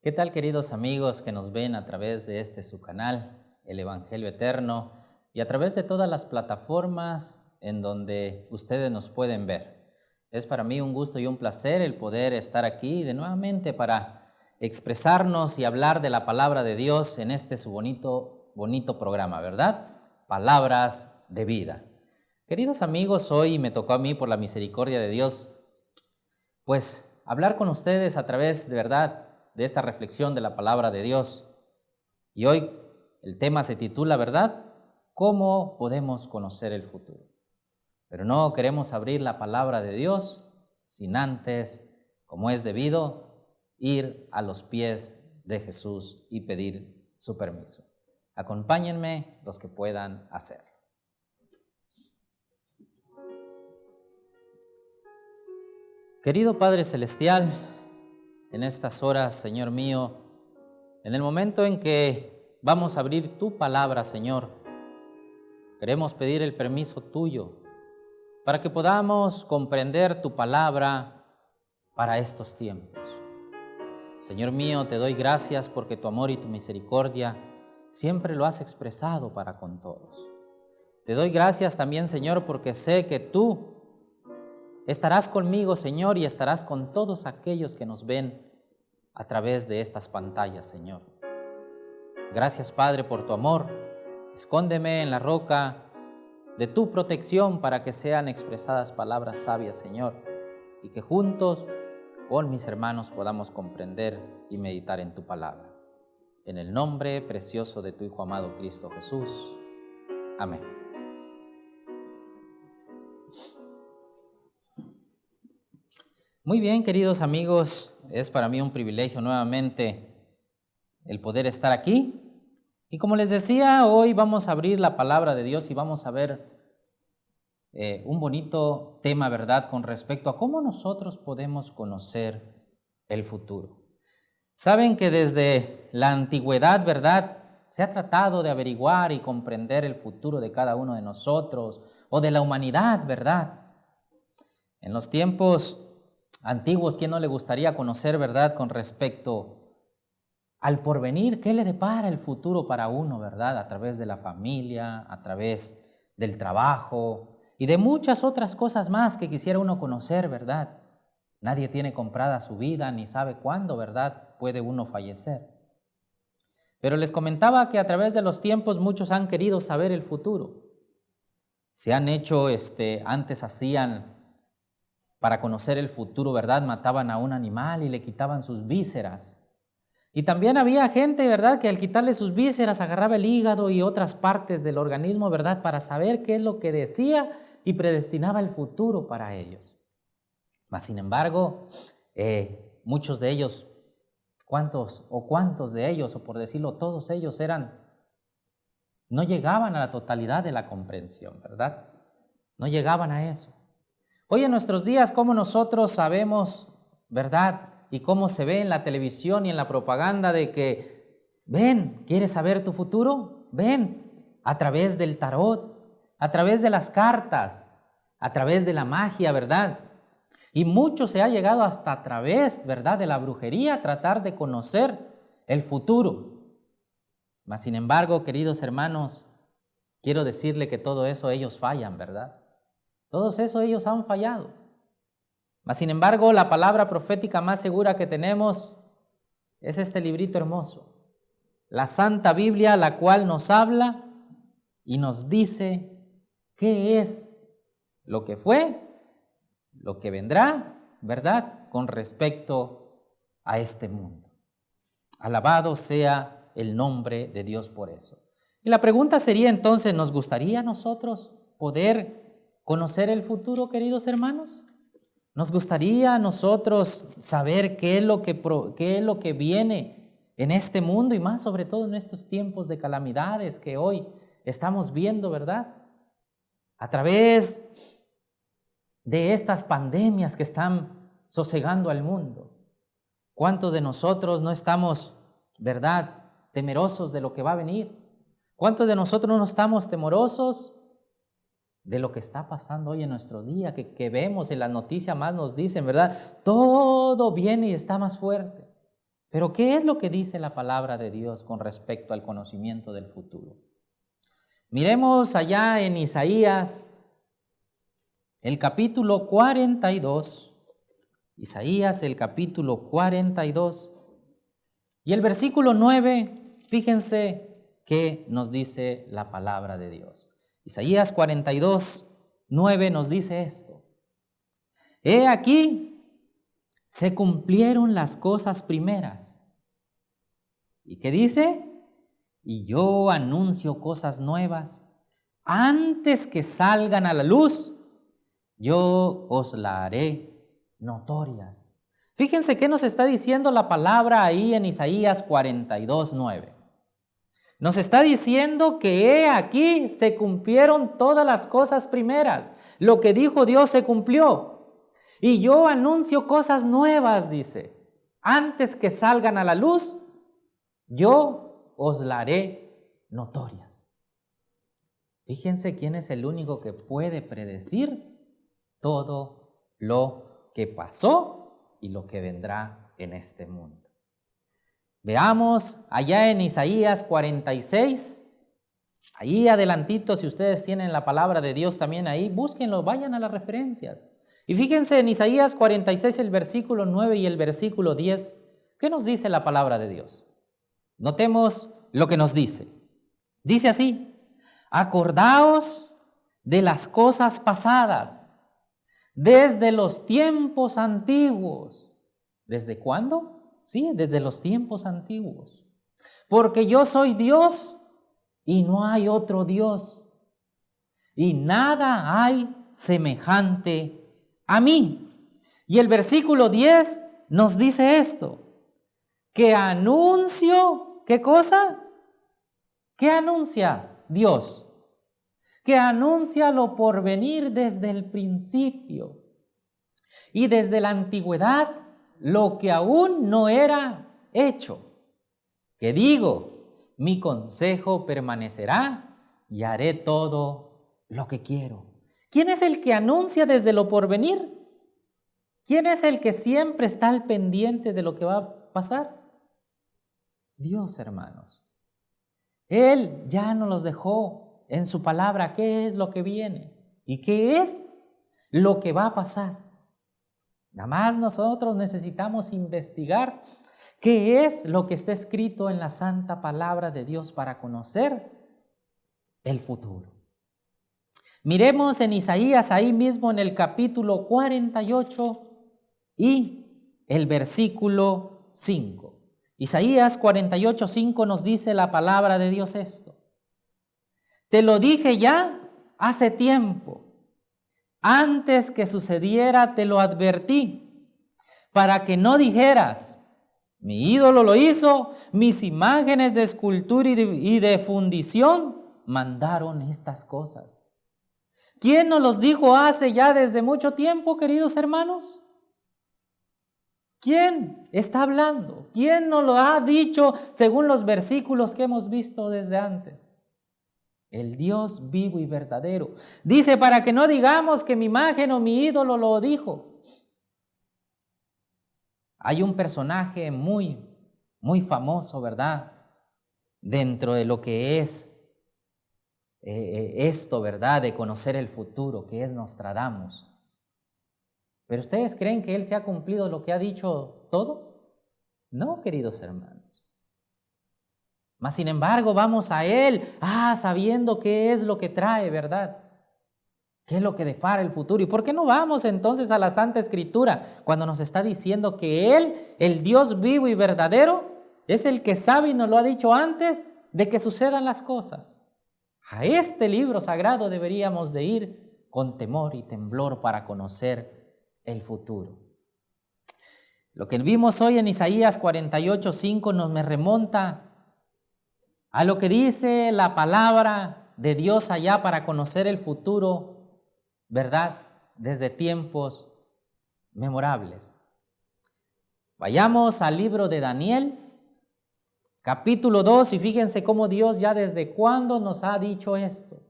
¿Qué tal, queridos amigos que nos ven a través de su canal, El Evangelio Eterno, y a través de todas las plataformas en donde ustedes nos pueden ver? Es para mí un gusto y un placer el poder estar aquí de nuevamente para expresarnos y hablar de la palabra de Dios en su bonito programa, ¿verdad? Palabras de vida. Queridos amigos, hoy me tocó a mí, por la misericordia de Dios, pues hablar con ustedes a través de verdad de esta reflexión de la palabra de Dios. Y hoy el tema se titula, ¿verdad?, ¿cómo podemos conocer el futuro? Pero no queremos abrir la palabra de Dios sin antes, como es debido, ir a los pies de Jesús y pedir su permiso. Acompáñenme los que puedan hacerlo. Querido Padre Celestial, en estas horas, Señor mío, en el momento en que vamos a abrir tu palabra, Señor, queremos pedir el permiso tuyo para que podamos comprender tu palabra para estos tiempos. Señor mío, te doy gracias porque tu amor y tu misericordia siempre lo has expresado para con todos. Te doy gracias también, Señor, porque sé que tú estarás conmigo, Señor, y estarás con todos aquellos que nos ven a través de estas pantallas, Señor. Gracias, Padre, por tu amor. Escóndeme en la roca de tu protección para que sean expresadas palabras sabias, Señor, y que juntos con mis hermanos podamos comprender y meditar en tu palabra. En el nombre precioso de tu Hijo amado Cristo Jesús. Amén. Muy bien, queridos amigos, es para mí un privilegio nuevamente el poder estar aquí. Y como les decía, hoy vamos a abrir la palabra de Dios y vamos a ver un bonito tema, ¿verdad?, con respecto a cómo nosotros podemos conocer el futuro. Saben que desde la antigüedad, ¿verdad?, se ha tratado de averiguar y comprender el futuro de cada uno de nosotros o de la humanidad, ¿verdad? En los tiempos antiguos, ¿quién no le gustaría conocer, verdad, con respecto al porvenir? ¿Qué le depara el futuro para uno, verdad? A través de la familia, a través del trabajo y de muchas otras cosas más que quisiera uno conocer, ¿verdad? Nadie tiene comprada su vida ni sabe cuándo, ¿verdad?, puede uno fallecer. Pero les comentaba que a través de los tiempos muchos han querido saber el futuro. Se han hecho, antes hacían, para conocer el futuro, ¿verdad?, mataban a un animal y le quitaban sus vísceras. Y también había gente, ¿verdad?, que al quitarle sus vísceras agarraba el hígado y otras partes del organismo, ¿verdad?, para saber qué es lo que decía y predestinaba el futuro para ellos. Mas, sin embargo, muchos de ellos, cuántos de ellos, o por decirlo, todos ellos no llegaban a la totalidad de la comprensión, ¿verdad? No llegaban a eso. Hoy en nuestros días, ¿cómo nosotros sabemos, verdad? Y cómo se ve en la televisión y en la propaganda de que, ven, ¿quieres saber tu futuro? Ven, a través del tarot, a través de las cartas, a través de la magia, ¿verdad? Y mucho se ha llegado hasta a través, ¿verdad?, de la brujería a tratar de conocer el futuro. Mas, sin embargo, queridos hermanos, quiero decirle que todo eso ellos fallan, ¿verdad? Todos eso ellos han fallado. Mas, sin embargo, la palabra profética más segura que tenemos es este librito hermoso, la Santa Biblia, la cual nos habla y nos dice qué es lo que fue, lo que vendrá, ¿verdad?, con respecto a este mundo. Alabado sea el nombre de Dios por eso. Y la pregunta sería entonces, ¿nos gustaría a nosotros poder conocer el futuro, queridos hermanos? ¿Nos gustaría a nosotros saber qué es lo que viene en este mundo y más sobre todo en estos tiempos de calamidades que hoy estamos viendo, ¿verdad? A través de estas pandemias que están sosegando al mundo. ¿Cuántos de nosotros no estamos, verdad, temerosos de lo que va a venir? ¿Cuántos de nosotros no estamos temerosos de lo que está pasando hoy en nuestro día, que vemos en las noticias más nos dicen, ¿verdad? Todo viene y está más fuerte. Pero ¿qué es lo que dice la palabra de Dios con respecto al conocimiento del futuro? Miremos allá en Isaías, el capítulo 42, Isaías el capítulo 42 y el versículo 9, fíjense qué nos dice la palabra de Dios. Isaías 42, 9 nos dice esto: He aquí, se cumplieron las cosas primeras. ¿Y qué dice? Y yo anuncio cosas nuevas. Antes que salgan a la luz, yo os la haré notorias. Fíjense qué nos está diciendo la palabra ahí en Isaías 42, 9. Nos está diciendo que aquí se cumplieron todas las cosas primeras. Lo que dijo Dios se cumplió. Y yo anuncio cosas nuevas, dice. Antes que salgan a la luz, yo os la haré notorias. Fíjense quién es el único que puede predecir todo lo que pasó y lo que vendrá en este mundo. Veamos allá en Isaías 46, ahí adelantito, si ustedes tienen la palabra de Dios también ahí, búsquenlo, vayan a las referencias. Y fíjense en Isaías 46, el versículo 9 y el versículo 10, ¿qué nos dice la palabra de Dios? Notemos lo que nos dice. Dice así: acordaos de las cosas pasadas, desde los tiempos antiguos. ¿Desde cuándo? Sí, desde los tiempos antiguos. Porque yo soy Dios y no hay otro Dios, y nada hay semejante a mí. Y el versículo 10 nos dice esto: que anuncio, ¿qué cosa? ¿Qué anuncia Dios? Que anuncia lo por venir desde el principio y desde la antigüedad lo que aún no era hecho. Que digo, mi consejo permanecerá y haré todo lo que quiero. ¿Quién es el que anuncia desde lo porvenir? ¿Quién es el que siempre está al pendiente de lo que va a pasar? Dios, hermanos. Él ya nos los dejó en su palabra qué es lo que viene y qué es lo que va a pasar. Nada más nosotros necesitamos investigar qué es lo que está escrito en la santa palabra de Dios para conocer el futuro. Miremos en Isaías, ahí mismo en el capítulo 48 y el versículo 5. Isaías 48, 5 nos dice la palabra de Dios esto: te lo dije ya hace tiempo, antes que sucediera te lo advertí, para que no dijeras, mi ídolo lo hizo, mis imágenes de escultura y de fundición mandaron estas cosas. ¿Quién nos los dijo hace ya desde mucho tiempo, queridos hermanos? ¿Quién está hablando? ¿Quién nos lo ha dicho según los versículos que hemos visto desde antes? El Dios vivo y verdadero. Dice, para que no digamos que mi imagen o mi ídolo lo dijo. Hay un personaje muy famoso, ¿verdad? Dentro de lo que es esto, ¿verdad? De conocer el futuro, que es Nostradamus. ¿Pero ustedes creen que él se ha cumplido lo que ha dicho todo? No, queridos hermanos. Mas sin embargo vamos a él, sabiendo qué es lo que trae, ¿verdad? ¿Qué es lo que depara el futuro? ¿Y por qué no vamos entonces a la Santa Escritura cuando nos está diciendo que él, el Dios vivo y verdadero, es el que sabe y nos lo ha dicho antes de que sucedan las cosas? A este libro sagrado deberíamos de ir con temor y temblor para conocer el futuro. Lo que vimos hoy en Isaías 48, 5 nos me remonta a lo que dice la palabra de Dios allá para conocer el futuro, ¿verdad? Desde tiempos memorables. Vayamos al libro de Daniel, capítulo 2, y fíjense cómo Dios ya desde cuándo nos ha dicho esto.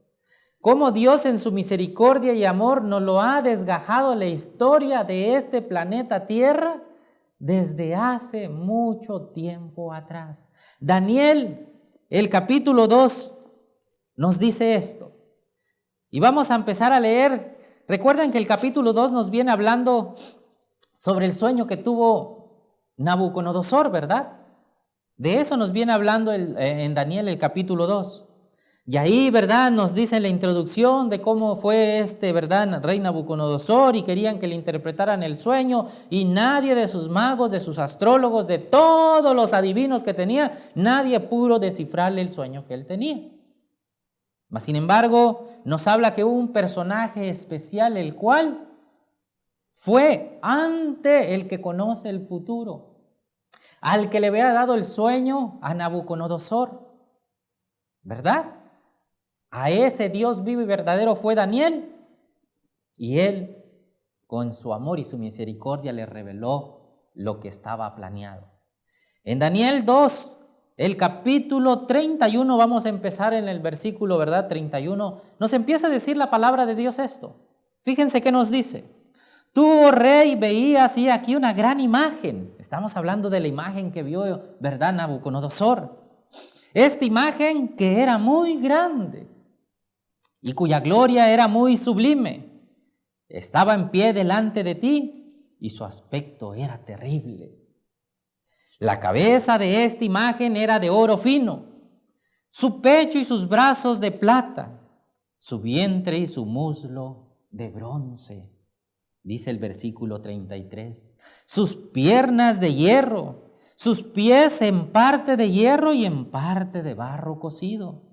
Cómo Dios en su misericordia y amor nos lo ha desgajado la historia de este planeta Tierra desde hace mucho tiempo atrás. Daniel, el capítulo 2, nos dice esto. Y vamos a empezar a leer. Recuerden que el capítulo 2 nos viene hablando sobre el sueño que tuvo Nabucodonosor, ¿verdad? De eso nos viene hablando en Daniel el capítulo 2. Y ahí, ¿verdad?, nos dice la introducción de cómo fue ¿verdad?, rey Nabucodonosor, y querían que le interpretaran el sueño, y nadie de sus magos, de sus astrólogos, de todos los adivinos que tenía, nadie pudo descifrarle el sueño que él tenía. Mas, sin embargo, nos habla que hubo un personaje especial, el cual fue ante el que conoce el futuro, al que le había dado el sueño a Nabucodonosor, ¿verdad? A ese Dios vivo y verdadero fue Daniel, y él, con su amor y su misericordia, le reveló lo que estaba planeado. En Daniel 2, el capítulo 31, vamos a empezar en el versículo, ¿verdad?, 31, nos empieza a decir la palabra de Dios esto. Fíjense qué nos dice. Tú, oh rey, veías y aquí una gran imagen. Estamos hablando de la imagen que vio, ¿verdad?, Nabucodonosor. Esta imagen que era muy grande y cuya gloria era muy sublime, estaba en pie delante de ti y su aspecto era terrible. La cabeza de esta imagen era de oro fino, su pecho y sus brazos de plata, su vientre y su muslo de bronce. Dice el versículo 33, sus piernas de hierro, sus pies en parte de hierro y en parte de barro cocido.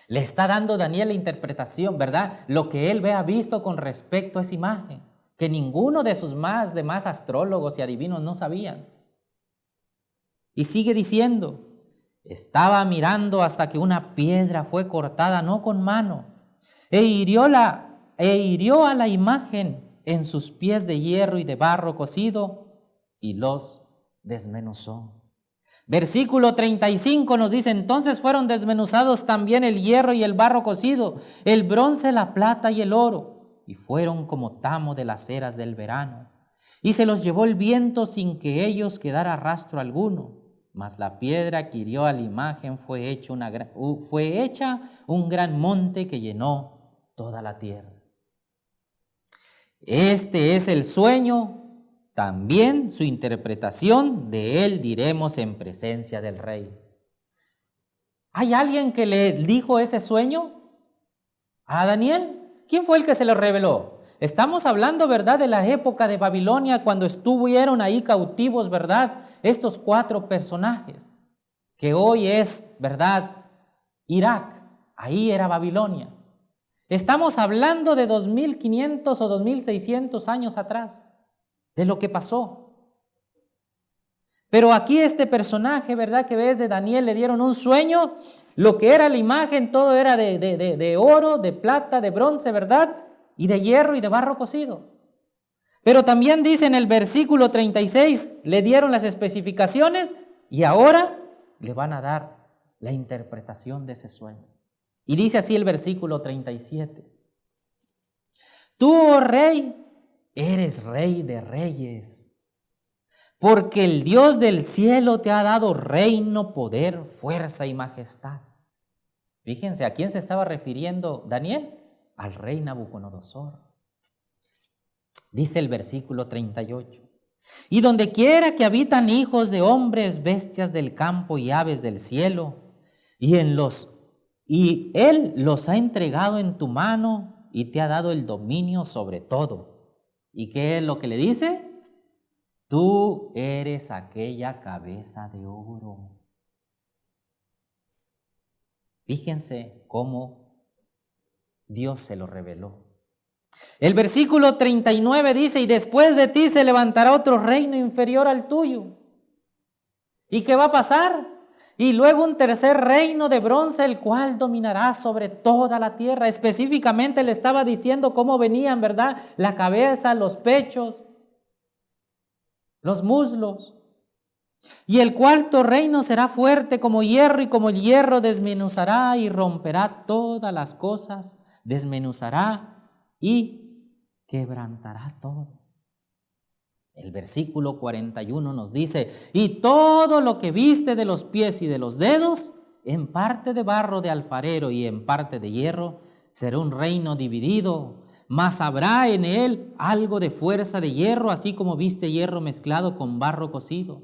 Le está dando Daniel la interpretación, ¿verdad? Lo que él había visto con respecto a esa imagen, que ninguno de sus demás astrólogos y adivinos no sabían. Y sigue diciendo, estaba mirando hasta que una piedra fue cortada no con mano, e hirió a la imagen en sus pies de hierro y de barro cocido, y los desmenuzó. Versículo 35 nos dice, entonces fueron desmenuzados también el hierro y el barro cocido, el bronce, la plata y el oro, y fueron como tamo de las eras del verano. Y se los llevó el viento sin que ellos quedara rastro alguno. Mas la piedra que hirió a la imagen fue hecha un gran monte que llenó toda la tierra. Este es el sueño. También su interpretación de él diremos en presencia del rey. ¿Hay alguien que le dijo ese sueño a Daniel? ¿Quién fue el que se lo reveló? Estamos hablando, ¿verdad?, de la época de Babilonia, cuando estuvieron ahí cautivos, ¿verdad?, estos 4 personajes, que hoy es, ¿verdad?, Irak. Ahí era Babilonia. Estamos hablando de 2500 o 2600 años atrás, de lo que pasó. Pero aquí este personaje, ¿verdad?, que ves de Daniel, le dieron un sueño, lo que era la imagen, todo era de oro, de plata, de bronce, ¿verdad?, y de hierro y de barro cocido. Pero también dice en el versículo 36, le dieron las especificaciones y ahora le van a dar la interpretación de ese sueño. Y dice así el versículo 37. Tú, oh rey, eres rey de reyes, porque el Dios del cielo te ha dado reino, poder, fuerza y majestad. Fíjense, ¿a quién se estaba refiriendo Daniel? Al rey Nabucodonosor. Dice el versículo 38. Y donde quiera que habitan hijos de hombres, bestias del campo y aves del cielo, y él los ha entregado en tu mano y te ha dado el dominio sobre todo. ¿Y qué es lo que le dice? Tú eres aquella cabeza de oro. Fíjense cómo Dios se lo reveló. El versículo 39 dice, y después de ti se levantará otro reino inferior al tuyo. ¿Y qué va a pasar? Y luego un tercer reino de bronce, el cual dominará sobre toda la tierra. Específicamente le estaba diciendo cómo venían, ¿verdad?, la cabeza, los pechos, los muslos. Y el cuarto reino será fuerte como hierro, y como el hierro desmenuzará y romperá todas las cosas, desmenuzará y quebrantará todo. El versículo 41 nos dice, y todo lo que viste de los pies y de los dedos, en parte de barro de alfarero y en parte de hierro, será un reino dividido, mas habrá en él algo de fuerza de hierro, así como viste hierro mezclado con barro cocido.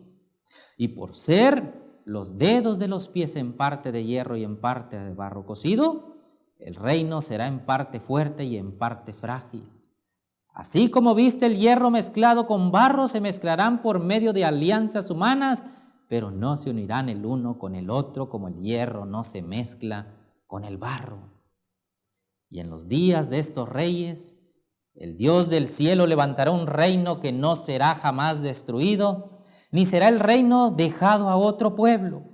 Y por ser los dedos de los pies en parte de hierro y en parte de barro cocido, el reino será en parte fuerte y en parte frágil. Así como viste el hierro mezclado con barro, se mezclarán por medio de alianzas humanas, pero no se unirán el uno con el otro, como el hierro no se mezcla con el barro. Y en los días de estos reyes, el Dios del cielo levantará un reino que no será jamás destruido, ni será el reino dejado a otro pueblo.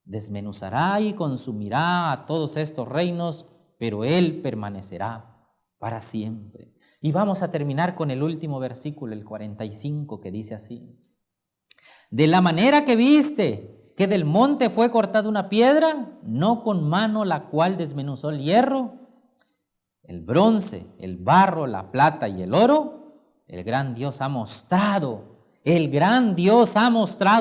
Desmenuzará y consumirá a todos estos reinos, pero él permanecerá para siempre. Y vamos a terminar con el último versículo, el 45, que dice así: de la manera que viste que del monte fue cortada una piedra, no con mano la cual desmenuzó el hierro, el bronce, el barro, la plata y el oro, el gran Dios ha mostrado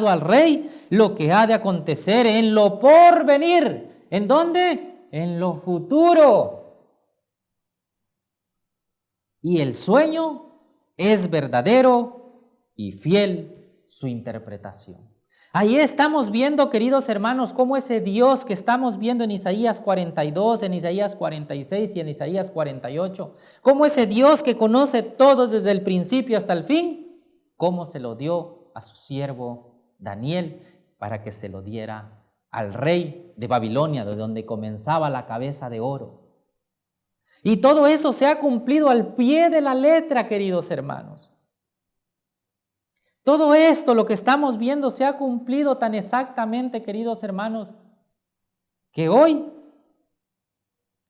al rey lo que ha de acontecer en lo porvenir. ¿En dónde? En lo futuro. Y el sueño es verdadero y fiel su interpretación. Ahí estamos viendo, queridos hermanos, cómo ese Dios que estamos viendo en Isaías 42, en Isaías 46 y en Isaías 48, cómo ese Dios que conoce todo desde el principio hasta el fin, cómo se lo dio a su siervo Daniel para que se lo diera al rey de Babilonia, de donde comenzaba la cabeza de oro. Y todo eso se ha cumplido al pie de la letra, queridos hermanos. Todo esto, lo que estamos viendo, se ha cumplido tan exactamente, queridos hermanos, que hoy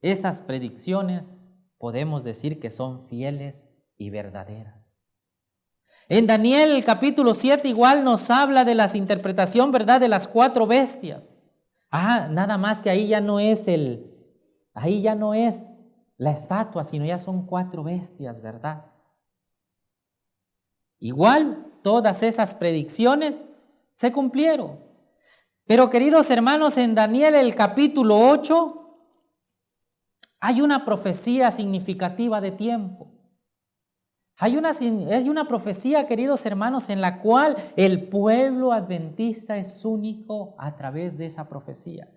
esas predicciones podemos decir que son fieles y verdaderas. En Daniel, el capítulo 7, igual nos habla de la interpretación, ¿verdad?, de las 4 bestias. Nada más que ahí ya no es la estatua, sino ya son 4 bestias, ¿verdad? Igual, todas esas predicciones se cumplieron. Pero, queridos hermanos, en Daniel, el capítulo 8, hay una profecía significativa de tiempo. Hay una profecía, queridos hermanos, en la cual el pueblo adventista es único a través de esa profecía.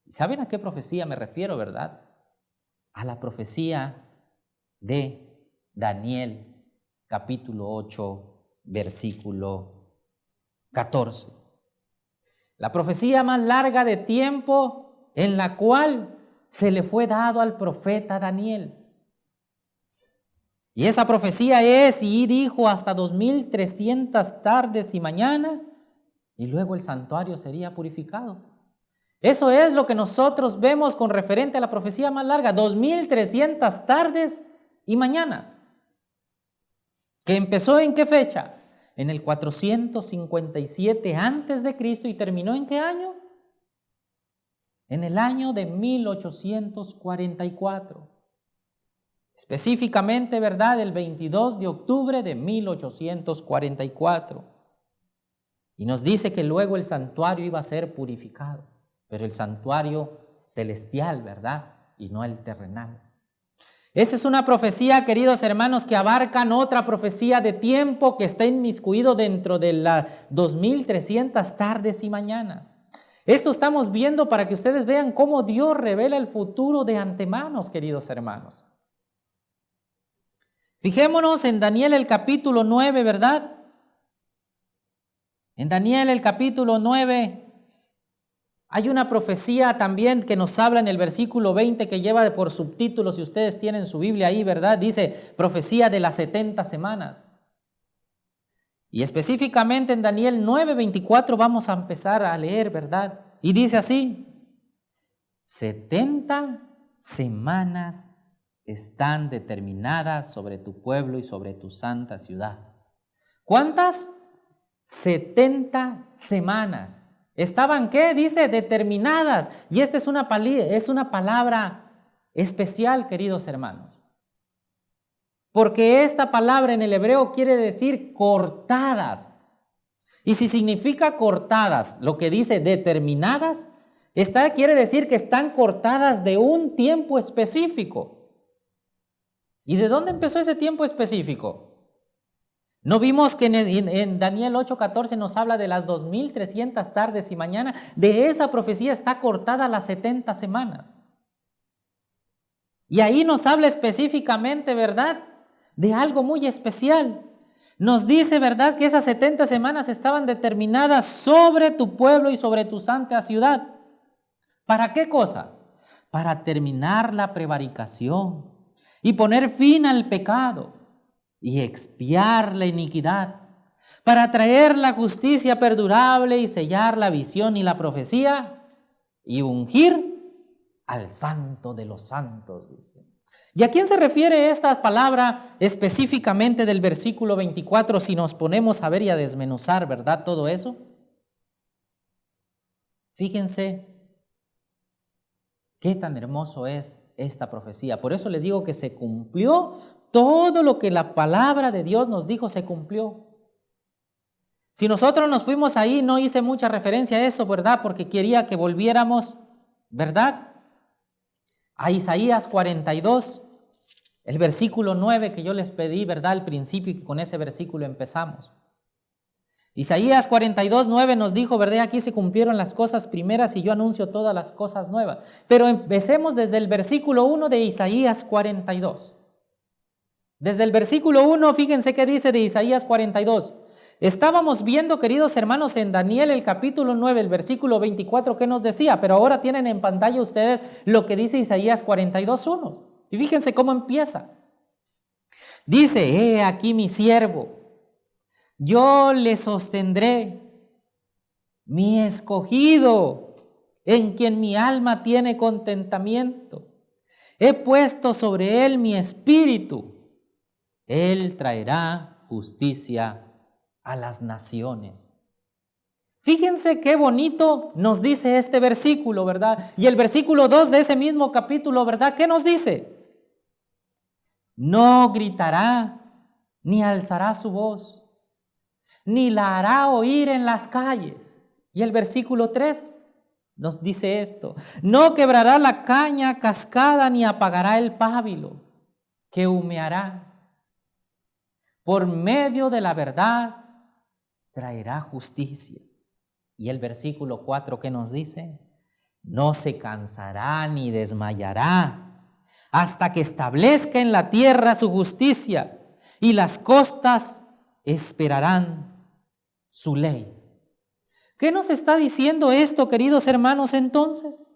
¿Saben a qué profecía me refiero, verdad? A la profecía de Daniel, capítulo 8, versículo 14. La profecía más larga de tiempo en la cual se le fue dado al profeta Daniel. Y esa profecía es, y dijo, hasta 2300 tardes y mañana, y luego el santuario sería purificado. Eso es lo que nosotros vemos con referente a la profecía más larga, 2300 tardes y mañanas. ¿Que empezó en qué fecha? En el 457 antes de Cristo y terminó ¿en qué año? En el año de 1844. Específicamente, ¿verdad?, el 22 de octubre de 1844. Y nos dice que luego el santuario iba a ser purificado, pero el santuario celestial, ¿verdad?, y no el terrenal. Esa es una profecía, queridos hermanos, que abarcan otra profecía de tiempo que está inmiscuido dentro de las 2300 tardes y mañanas. Esto estamos viendo para que ustedes vean cómo Dios revela el futuro de antemano, queridos hermanos. Fijémonos en Daniel el capítulo 9, ¿verdad? En Daniel el capítulo 9 hay una profecía también que nos habla en el versículo 20 que lleva por subtítulo, si ustedes tienen su Biblia ahí, ¿verdad? Dice, profecía de las 70 semanas. Y específicamente en Daniel 9:24 vamos a empezar a leer, ¿verdad? Y dice así, 70 semanas están determinadas sobre tu pueblo y sobre tu santa ciudad. ¿Cuántas? 70 semanas. ¿Estaban qué? Dice, determinadas. Y esta es una palabra especial, queridos hermanos. porque esta palabra en el hebreo quiere decir cortadas. Y si significa cortadas, lo que dice determinadas, quiere decir que están cortadas de un tiempo específico. ¿Y de dónde empezó ese tiempo específico? ¿No vimos que en Daniel 8:14 nos habla de las 2300 tardes y mañanas? De esa profecía está cortada las 70 semanas. Y ahí nos habla específicamente, ¿verdad?, de algo muy especial. Nos dice, ¿verdad?, que esas 70 semanas estaban determinadas sobre tu pueblo y sobre tu santa ciudad. ¿Para qué cosa? Para terminar la prevaricación y poner fin al pecado y expiar la iniquidad, para traer la justicia perdurable y sellar la visión y la profecía y ungir al santo de los santos, dice. ¿Y a quién se refiere esta palabra específicamente del versículo 24 si nos ponemos a ver y a desmenuzar, ¿verdad?, todo eso? Fíjense qué tan hermoso es esta profecía. Por eso le digo que se cumplió todo lo que la palabra de Dios nos dijo, se cumplió. Si nosotros nos fuimos ahí, no hice mucha referencia a eso, ¿verdad?, porque quería que volviéramos, ¿verdad?, a Isaías 42, el versículo 9 que yo les pedí, ¿verdad?, al principio, y que con ese versículo empezamos. Isaías 42, 9 nos dijo, ¿verdad?, aquí se cumplieron las cosas primeras y yo anuncio todas las cosas nuevas. Pero empecemos desde el versículo 1 de Isaías 42. Desde el versículo 1, fíjense qué dice de Isaías 42. Estábamos viendo, queridos hermanos, en Daniel el capítulo 9, el versículo 24, ¿qué nos decía? Pero ahora tienen en pantalla ustedes lo que dice Isaías 42, 1. Y fíjense cómo empieza. Dice, he aquí mi siervo, yo le sostendré, mi escogido, en quien mi alma tiene contentamiento. He puesto sobre él mi espíritu. Él traerá justicia a las naciones. Fíjense qué bonito nos dice este versículo, ¿verdad? Y el versículo 2 de ese mismo capítulo, ¿verdad?, ¿qué nos dice? No gritará, ni alzará su voz, ni la hará oír en las calles. Y el versículo 3 nos dice esto: no quebrará la caña cascada, ni apagará el pábilo, que humeará. Por medio de la verdad traerá justicia. Y el versículo 4, ¿qué nos dice? No se cansará ni desmayará hasta que establezca en la tierra su justicia, y las costas esperarán su ley. ¿Qué nos está diciendo esto, queridos hermanos, entonces?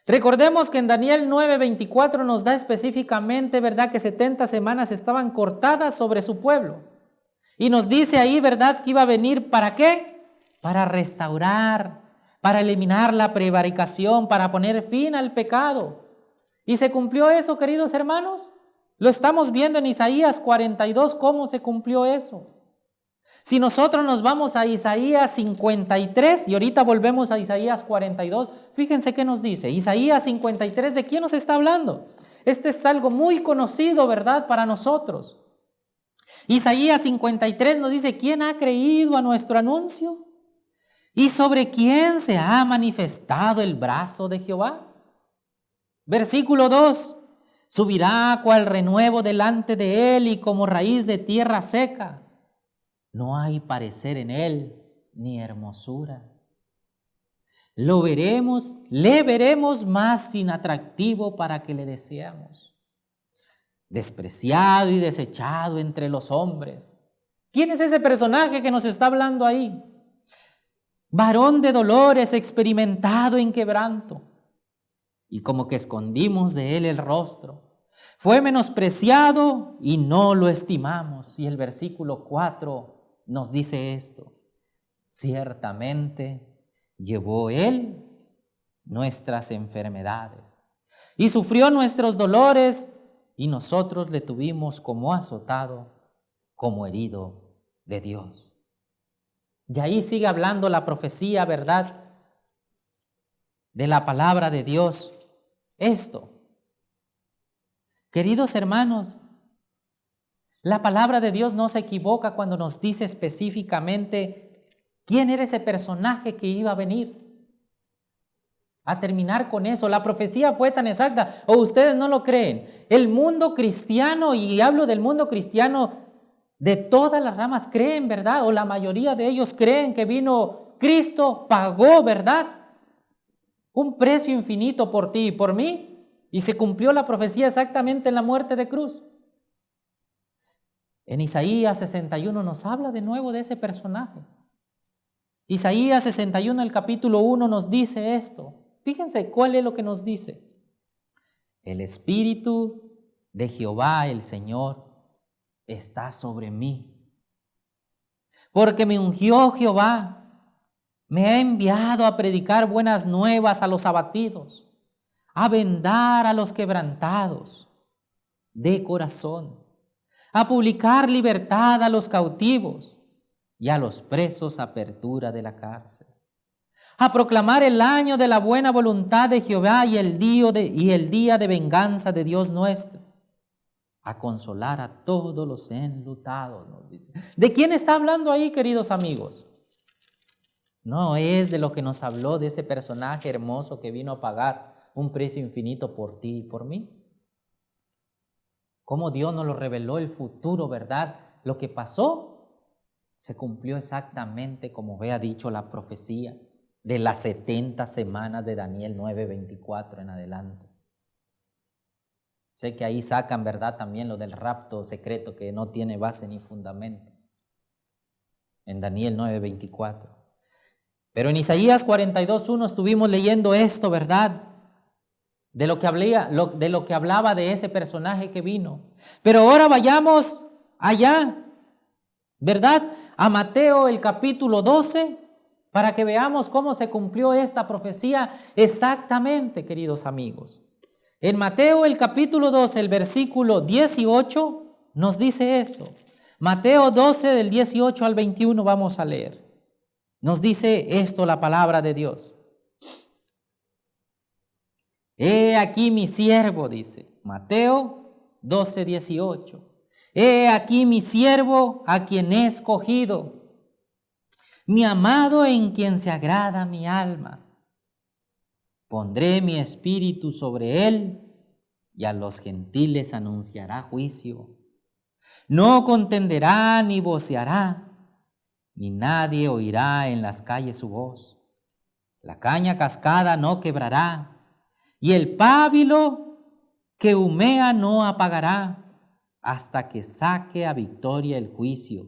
Recordemos que en Daniel 9:24 nos da específicamente, ¿verdad?, que 70 semanas estaban cortadas sobre su pueblo. Y nos dice ahí, ¿verdad?, que iba a venir, ¿para qué? Para restaurar, para eliminar la prevaricación, para poner fin al pecado. ¿Y se cumplió eso, queridos hermanos? Lo estamos viendo en Isaías 42, ¿cómo se cumplió eso? Si nosotros nos vamos a Isaías 53 y ahorita volvemos a Isaías 42, fíjense qué nos dice. Isaías 53, ¿de quién nos está hablando? Este es algo muy conocido, ¿verdad?, para nosotros. Isaías 53 nos dice, ¿quién ha creído a nuestro anuncio? ¿Y sobre quién se ha manifestado el brazo de Jehová? Versículo 2, subirá cual renuevo delante de él y como raíz de tierra seca. No hay parecer en él ni hermosura. Le veremos más inatractivo para que le deseamos. Despreciado y desechado entre los hombres. ¿Quién es ese personaje que nos está hablando ahí? Varón de dolores, experimentado en quebranto. Y como que escondimos de él el rostro. Fue menospreciado y no lo estimamos. Y el versículo 4 nos dice esto: ciertamente llevó él nuestras enfermedades y sufrió nuestros dolores, y nosotros le tuvimos como azotado, como herido de Dios. Y ahí sigue hablando la profecía, ¿verdad?, de la palabra de Dios. Esto, queridos hermanos, La palabra de Dios no se equivoca cuando nos dice específicamente quién era ese personaje que iba a venir. A terminar con eso, la profecía fue tan exacta, o ustedes no lo creen. El mundo cristiano, y hablo del mundo cristiano de todas las ramas, creen, ¿verdad? O la mayoría de ellos creen que vino Cristo, pagó, ¿verdad? Un precio infinito por ti y por mí, y se cumplió la profecía exactamente en la muerte de cruz. En Isaías 61 nos habla de nuevo de ese personaje. Isaías 61, el capítulo 1 nos dice esto. Fíjense cuál es lo que nos dice. El Espíritu de Jehová, el Señor, está sobre mí. Porque me ungió Jehová, me ha enviado a predicar buenas nuevas a los abatidos, a vendar a los quebrantados de corazón, a publicar libertad a los cautivos y a los presos apertura de la cárcel, a proclamar el año de la buena voluntad de Jehová y el día de venganza de Dios nuestro, a consolar a todos los enlutados, nos dice. ¿De quién está hablando ahí, queridos amigos? No es de lo que nos habló de ese personaje hermoso que vino a pagar un precio infinito por ti y por mí. Cómo Dios nos lo reveló el futuro, ¿verdad? Lo que pasó se cumplió exactamente como había dicho la profecía de las 70 semanas de Daniel 9:24 en adelante. Sé que ahí sacan, ¿verdad?, también lo del rapto secreto que no tiene base ni fundamento. En Daniel 9:24. Pero en Isaías 42:1 estuvimos leyendo esto, ¿verdad? De lo que hablaba de ese personaje que vino. Pero ahora vayamos allá, ¿verdad? A Mateo el capítulo 12, para que veamos cómo se cumplió esta profecía exactamente, queridos amigos. En Mateo el capítulo 12, el versículo 18, nos dice eso. Mateo 12, del 18 al 21, vamos a leer. Nos dice esto la palabra de Dios. He aquí mi siervo, dice Mateo 12, 18. He aquí mi siervo a quien he escogido, mi amado en quien se agrada mi alma. Pondré mi espíritu sobre él y a los gentiles anunciará juicio. No contenderá ni voceará, ni nadie oirá en las calles su voz. La caña cascada no quebrará, y el pábilo que humea no apagará, hasta que saque a victoria el juicio,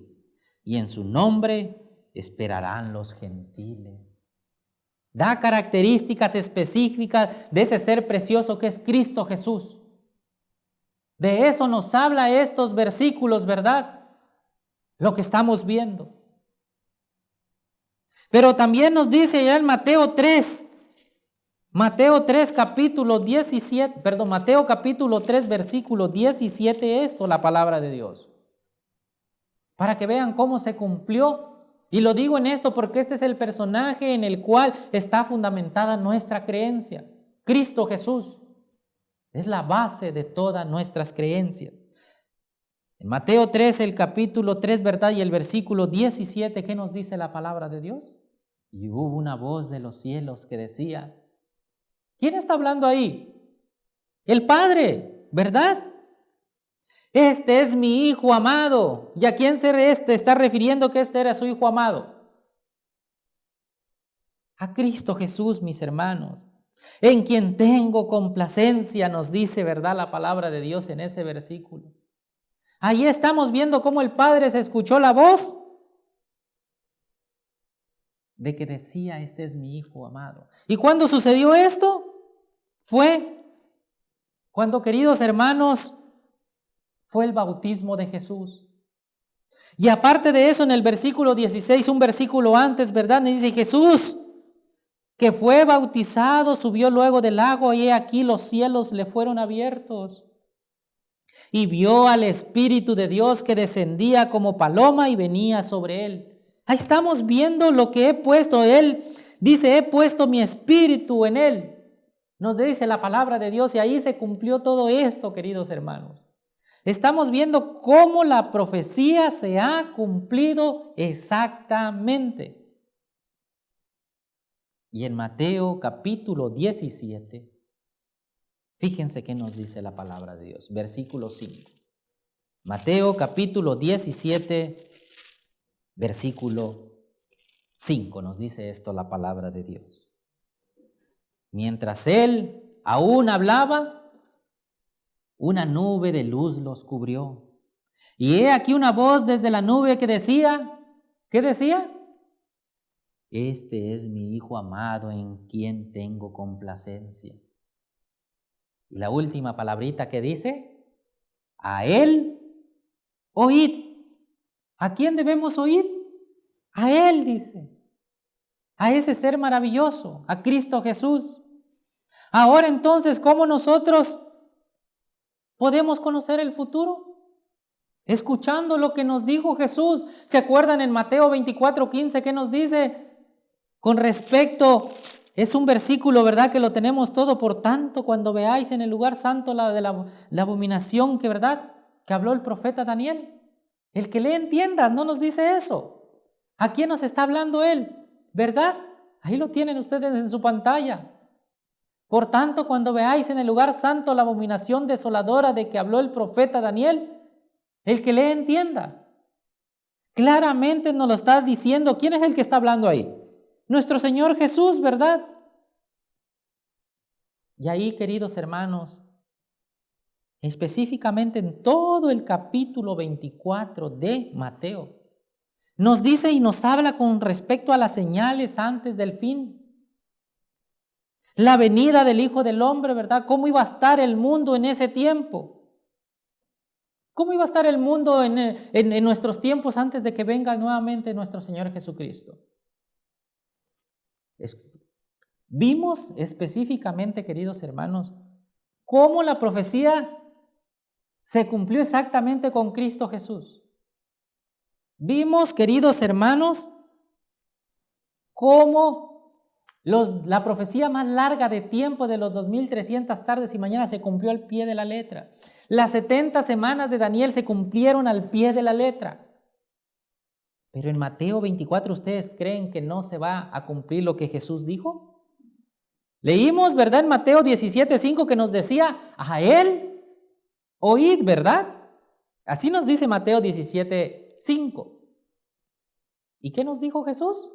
y en su nombre esperarán los gentiles. Da características específicas de ese ser precioso que es Cristo Jesús. De eso nos habla estos versículos, ¿verdad? Lo que estamos viendo. Pero también nos dice ya en Mateo 3 capítulo 17, Mateo capítulo 3 versículo 17, esto, la palabra de Dios. Para que vean cómo se cumplió. Y lo digo en esto porque este es el personaje en el cual está fundamentada nuestra creencia. Cristo Jesús es la base de todas nuestras creencias. En Mateo 3, el capítulo 3, ¿verdad? Y el versículo 17, ¿qué nos dice la palabra de Dios? Y hubo una voz de los cielos que decía, ¿quién está hablando ahí? El Padre, ¿verdad? Este es mi Hijo amado. ¿Y a quién se está refiriendo que este era su Hijo amado? A Cristo Jesús, mis hermanos, en quien tengo complacencia, nos dice, ¿verdad?, la palabra de Dios en ese versículo. Ahí estamos viendo cómo el Padre se escuchó la voz de que decía, este es mi Hijo amado. ¿Y cuándo sucedió esto? Fue cuando, queridos hermanos, fue el bautismo de Jesús. Y aparte de eso, en el versículo 16, un versículo antes, ¿verdad?, me dice, Jesús, que fue bautizado, subió luego del agua, y he aquí los cielos le fueron abiertos. Y vio al Espíritu de Dios que descendía como paloma y venía sobre él. Ahí estamos viendo lo que he puesto. Él dice, he puesto mi espíritu en él. Nos dice la palabra de Dios y ahí se cumplió todo esto, queridos hermanos. Estamos viendo cómo la profecía se ha cumplido exactamente. Y en Mateo capítulo 17, fíjense qué nos dice la palabra de Dios, versículo 5. Mateo capítulo 17, versículo 5, nos dice esto la palabra de Dios. Mientras él aún hablaba, una nube de luz los cubrió. Y he aquí una voz desde la nube que decía, ¿qué decía? Este es mi Hijo amado en quien tengo complacencia. Y la última palabrita que dice, a Él oíd. ¿A quién debemos oír? A Él, dice. A ese ser maravilloso, a Cristo Jesús. Ahora entonces, ¿cómo nosotros podemos conocer el futuro? Escuchando lo que nos dijo Jesús. ¿Se acuerdan en Mateo 24:15 qué nos dice? Con respecto, es un versículo, ¿verdad? Que lo tenemos todo. Por tanto, cuando veáis en el lugar santo la abominación que, ¿verdad? Que habló el profeta Daniel. El que le entienda, no nos dice eso. ¿A quién nos está hablando él? ¿Verdad? Ahí lo tienen ustedes en su pantalla. Por tanto, cuando veáis en el lugar santo la abominación desoladora de que habló el profeta Daniel, el que le entienda. Claramente nos lo está diciendo. ¿Quién es el que está hablando ahí? Nuestro Señor Jesús, ¿verdad? Y ahí, queridos hermanos, específicamente en todo el capítulo 24 de Mateo, nos dice y nos habla con respecto a las señales antes del fin. La venida del Hijo del Hombre, ¿verdad? ¿Cómo iba a estar el mundo en ese tiempo? ¿Cómo iba a estar el mundo en nuestros tiempos antes de que venga nuevamente nuestro Señor Jesucristo? Vimos específicamente, queridos hermanos, cómo la profecía se cumplió exactamente con Cristo Jesús. Vimos, queridos hermanos, cómo la profecía más larga de tiempo de los 2300 tardes y mañanas se cumplió al pie de la letra. Las 70 semanas de Daniel se cumplieron al pie de la letra. Pero en Mateo 24, ¿ustedes creen que no se va a cumplir lo que Jesús dijo? Leímos, ¿verdad? En Mateo 17:5 que nos decía, a Él oíd, ¿verdad? Así nos dice Mateo 17:5. ¿Y qué nos dijo Jesús?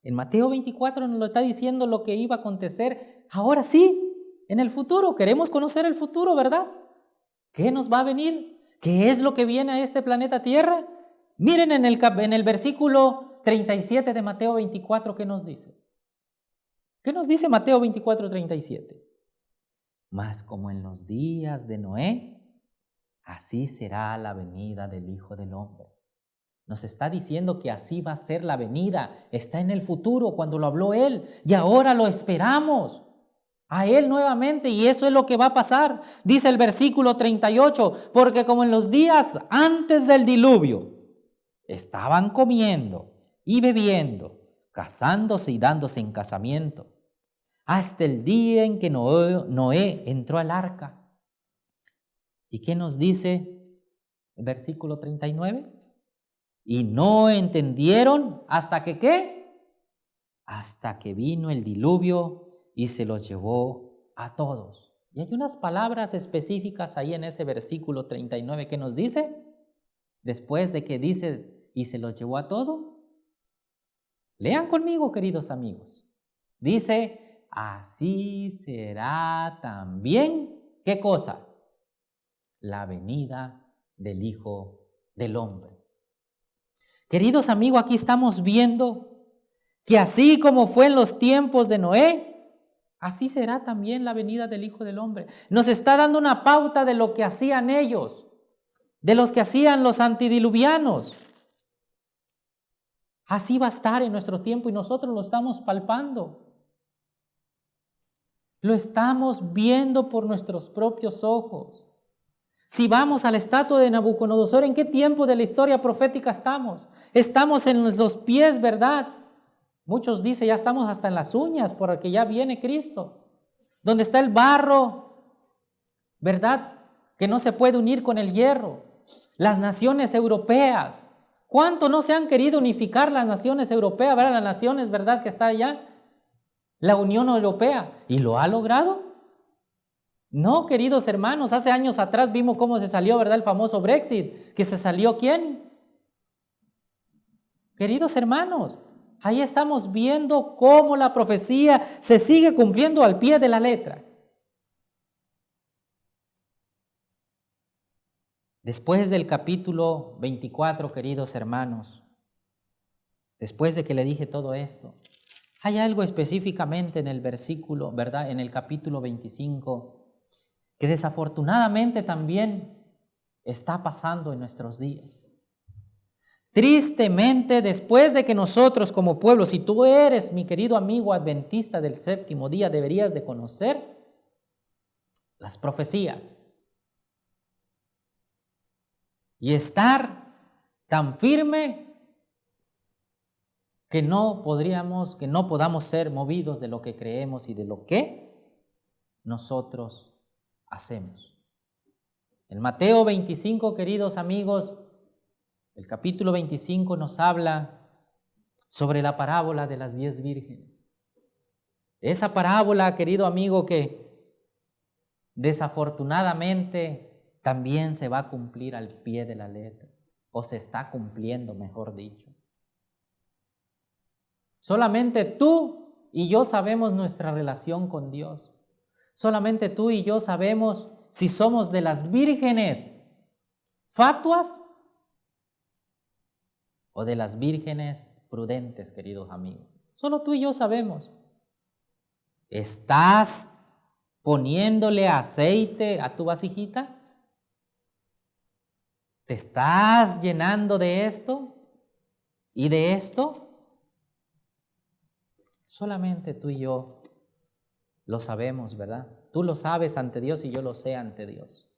En Mateo 24 nos lo está diciendo lo que iba a acontecer ahora sí, en el futuro. Queremos conocer el futuro, ¿verdad? ¿Qué nos va a venir? ¿Qué es lo que viene a este planeta Tierra? Miren en el versículo 37 de Mateo 24, ¿qué nos dice? ¿Qué nos dice Mateo 24:37? Mas como en los días de Noé, así será la venida del Hijo del Hombre. Nos está diciendo que así va a ser la venida. Está en el futuro cuando lo habló Él. Y ahora lo esperamos a Él nuevamente. Y eso es lo que va a pasar. Dice el versículo 38. Porque como en los días antes del diluvio, estaban comiendo y bebiendo, casándose y dándose en casamiento, hasta el día en que Noé entró al arca. ¿Y qué nos dice el versículo 39? Y no entendieron hasta que ¿qué? Hasta que vino el diluvio y se los llevó a todos. Y hay unas palabras específicas ahí en ese versículo 39 que nos dice, después de que dice y se los llevó a todos. Lean conmigo, queridos amigos. Dice, así será también, ¿qué cosa? La venida del Hijo del Hombre. Queridos amigos, aquí estamos viendo que así como fue en los tiempos de Noé, así será también la venida del Hijo del Hombre. Nos está dando una pauta de lo que hacían ellos, de los que hacían los antidiluvianos. Así va a estar en nuestro tiempo y nosotros lo estamos palpando. Lo estamos viendo por nuestros propios ojos. Si vamos a la estatua de Nabucodonosor, ¿en qué tiempo de la historia profética estamos? Estamos en los pies, ¿verdad? Muchos dicen, ya estamos hasta en las uñas porque ya viene Cristo. Donde está el barro, ¿verdad? que no se puede unir con el hierro. Las naciones europeas. ¿Cuánto no se han querido unificar las naciones europeas? ¿Verdad? Las naciones, ¿verdad? Que está allá. La Unión Europea. ¿Y lo ha logrado? No, queridos hermanos. Hace años atrás vimos cómo se salió, ¿verdad? El famoso Brexit. ¿Que se salió quién? Queridos hermanos, ahí estamos viendo cómo la profecía se sigue cumpliendo al pie de la letra. Después del capítulo 24, queridos hermanos, después de que le dije todo esto, hay algo específicamente en el versículo, ¿verdad? En el capítulo 25, que desafortunadamente también está pasando en nuestros días. Tristemente, después de que nosotros como pueblo, si tú eres mi querido amigo adventista del séptimo día, deberías de conocer las profecías y estar tan firme que no podamos ser movidos de lo que creemos y de lo que nosotros hacemos. En Mateo 25, queridos amigos, el capítulo 25 nos habla sobre la parábola de las 10 vírgenes. Esa parábola, querido amigo, que desafortunadamente también se va a cumplir al pie de la letra, o se está cumpliendo, mejor dicho. Solamente tú y yo sabemos nuestra relación con Dios. Solamente tú y yo sabemos si somos de las vírgenes fatuas o de las vírgenes prudentes, queridos amigos. Solo tú y yo sabemos. ¿Estás poniéndole aceite a tu vasijita? ¿Te estás llenando de esto y de esto? Solamente tú y yo lo sabemos, ¿verdad? Tú lo sabes ante Dios y yo lo sé ante Dios.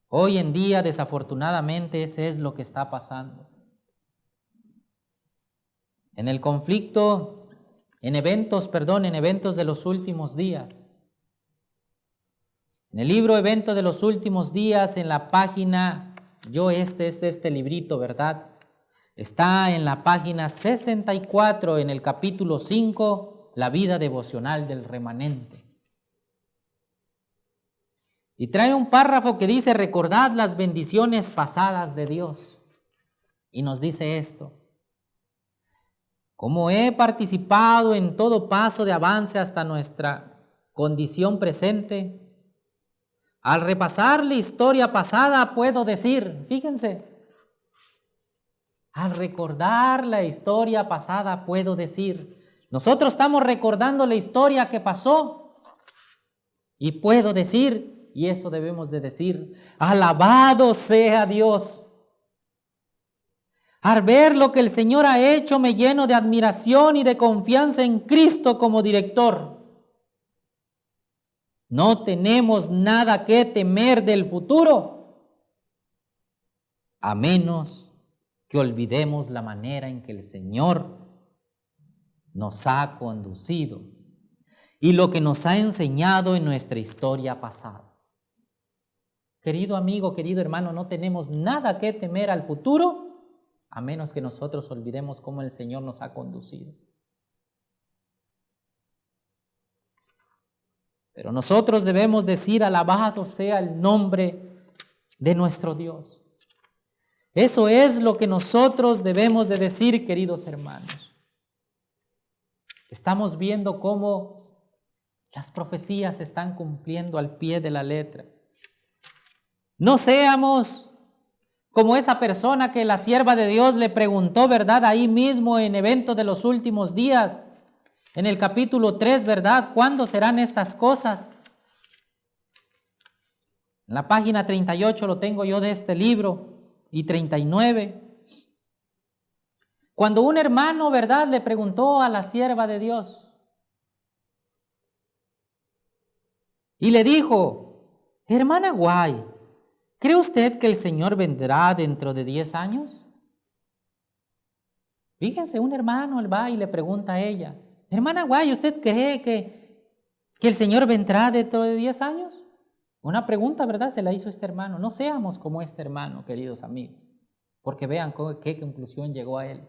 Hoy en día, desafortunadamente, ese es lo que está pasando. En el conflicto, en eventos de los últimos días. En el libro Evento de los Últimos Días, en la página, este librito, ¿verdad? Está en la página 64, en el capítulo 5, la vida devocional del remanente. Y trae un párrafo que dice, recordad las bendiciones pasadas de Dios. Y nos dice esto: como he participado en todo paso de avance hasta nuestra condición presente, al repasar la historia pasada puedo decir, fíjense, al recordar la historia pasada puedo decir, nosotros estamos recordando la historia que pasó y puedo decir, y eso debemos de decir, alabado sea Dios. Al ver lo que el Señor ha hecho, me lleno de admiración y de confianza en Cristo como director. No tenemos nada que temer del futuro, a menos que olvidemos la manera en que el Señor nos ha conducido y lo que nos ha enseñado en nuestra historia pasada. Querido amigo, querido hermano, no tenemos nada que temer al futuro, a menos que nosotros olvidemos cómo el Señor nos ha conducido. Pero nosotros debemos decir, alabado sea el nombre de nuestro Dios. Eso es lo que nosotros debemos de decir, queridos hermanos. Estamos viendo cómo las profecías se están cumpliendo al pie de la letra. No seamos como esa persona que la sierva de Dios le preguntó, ¿verdad? Ahí mismo en Evento de los Últimos Días, en el capítulo 3, ¿verdad? ¿Cuándo serán estas cosas? En la página 38 lo tengo yo de este libro, y 39. Cuando un hermano, ¿verdad?, le preguntó a la sierva de Dios y le dijo, hermana Guay, ¿cree usted que el Señor vendrá dentro de 10 años? Fíjense, un hermano él va y le pregunta a ella, hermana Guay, ¿usted cree que el Señor vendrá dentro de 10 años? Una pregunta, ¿verdad? Se la hizo este hermano. No seamos como este hermano, queridos amigos, porque vean qué conclusión llegó a él.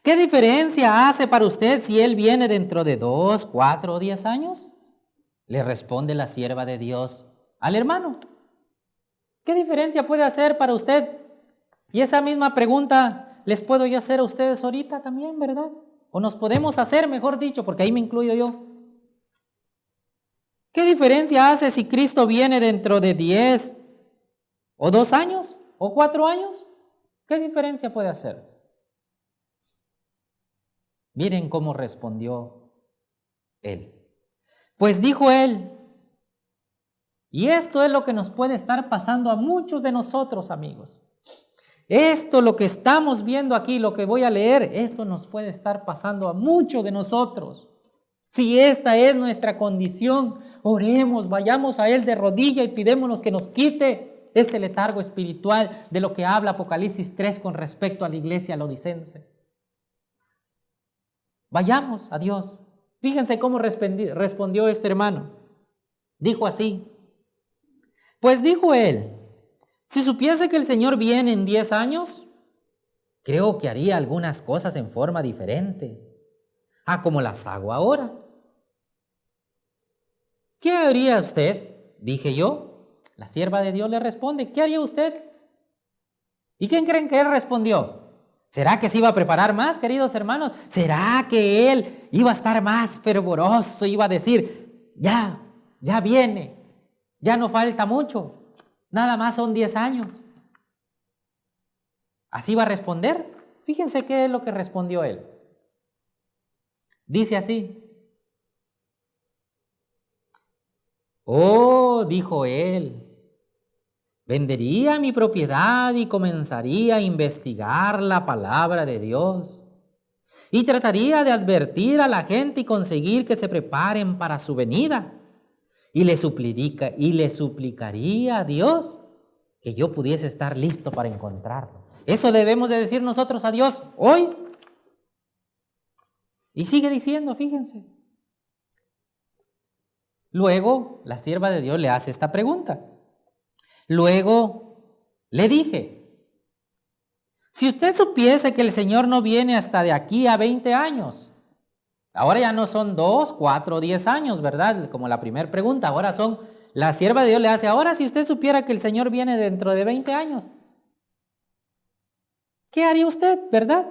¿Qué diferencia hace para usted si él viene dentro de 2, 4 o 10 años? Le responde la sierva de Dios al hermano. ¿Qué diferencia puede hacer para usted? Y esa misma pregunta les puedo yo hacer a ustedes ahorita también, ¿verdad? O nos podemos hacer, mejor dicho, porque ahí me incluyo yo. ¿Qué diferencia hace si Cristo viene dentro de 10 o 2 años o 4 años? ¿Qué diferencia puede hacer? Miren cómo respondió él. Pues dijo él, y esto es lo que nos puede estar pasando a muchos de nosotros, amigos. Esto, lo que estamos viendo aquí, lo que voy a leer, esto nos puede estar pasando a muchos de nosotros. Si esta es nuestra condición, oremos, vayamos a Él de rodilla y pidémonos que nos quite ese letargo espiritual de lo que habla Apocalipsis 3 con respecto a la iglesia laodicense. Vayamos a Dios. Fíjense cómo respondió este hermano. Dijo así, pues dijo él, si supiese que el Señor viene en 10 años, creo que haría algunas cosas en forma diferente, como las hago ahora. ¿Qué haría usted? Dije yo. La sierva de Dios le responde, ¿qué haría usted? ¿Y quién creen que él respondió? ¿Será que se iba a preparar más, queridos hermanos? ¿Será que él iba a estar más fervoroso? Iba a decir, ya viene, ya no falta mucho, nada más son 10 años. ¿Así va a responder? Fíjense qué es lo que respondió él. Dice así. Oh, dijo él, vendería mi propiedad y comenzaría a investigar la palabra de Dios. Y trataría de advertir a la gente y conseguir que se preparen para su venida. Y le suplicaría a Dios que yo pudiese estar listo para encontrarlo. Eso debemos de decir nosotros a Dios hoy. Y sigue diciendo, fíjense. Luego, la sierva de Dios le hace esta pregunta. Luego, le dije, si usted supiese que el Señor no viene hasta de aquí a 20 años, ahora ya no son 2, 4, 10 años, ¿verdad? Como la primera pregunta, ahora son, la sierva de Dios le hace, ahora si usted supiera que el Señor viene dentro de 20 años, ¿qué haría usted, verdad?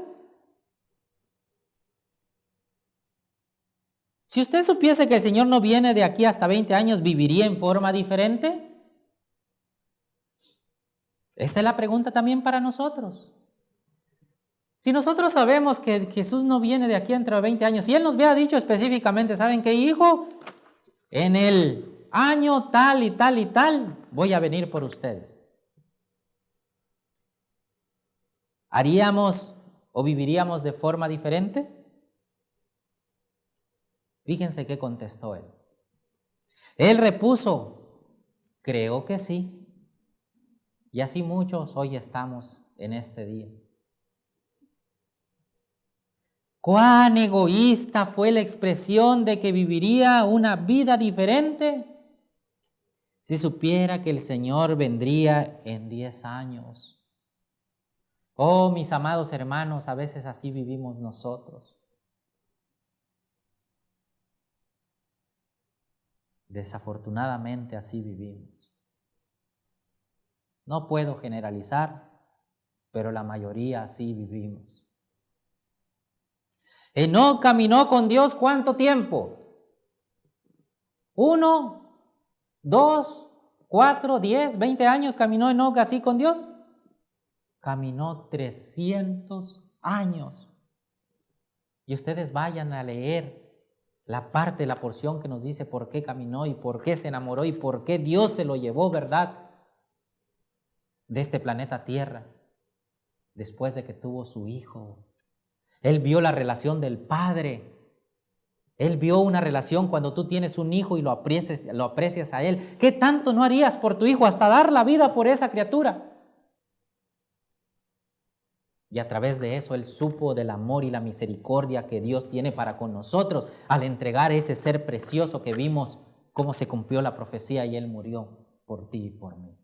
Si usted supiese que el Señor no viene de aquí hasta 20 años, ¿viviría en forma diferente? Esta es la pregunta también para nosotros. Si nosotros sabemos que Jesús no viene de aquí dentro de 20 años, si Él nos hubiera dicho específicamente, ¿saben qué, hijo? En el año tal y tal y tal, voy a venir por ustedes. ¿Haríamos o viviríamos de forma diferente? Fíjense qué contestó él. Él repuso, creo que sí. Y así muchos hoy estamos en este día. ¿Cuán egoísta fue la expresión de que viviría una vida diferente si supiera que el Señor vendría en 10 años? Oh, mis amados hermanos, a veces así vivimos nosotros. Desafortunadamente así vivimos. No puedo generalizar, pero la mayoría así vivimos. Enoc caminó con Dios ¿cuánto tiempo? 1, 2, 4, 10, 20 años caminó Enoc así con Dios. Caminó 300 años. Y ustedes vayan a leer la parte, la porción que nos dice por qué caminó y por qué se enamoró y por qué Dios se lo llevó, ¿verdad?, de este planeta Tierra, después de que tuvo su hijo. Él vio la relación del Padre. Él vio una relación cuando tú tienes un hijo y lo aprecias a Él. ¿Qué tanto no harías por tu hijo hasta dar la vida por esa criatura? Y a través de eso Él supo del amor y la misericordia que Dios tiene para con nosotros al entregar ese ser precioso que vimos cómo se cumplió la profecía y Él murió por ti y por mí.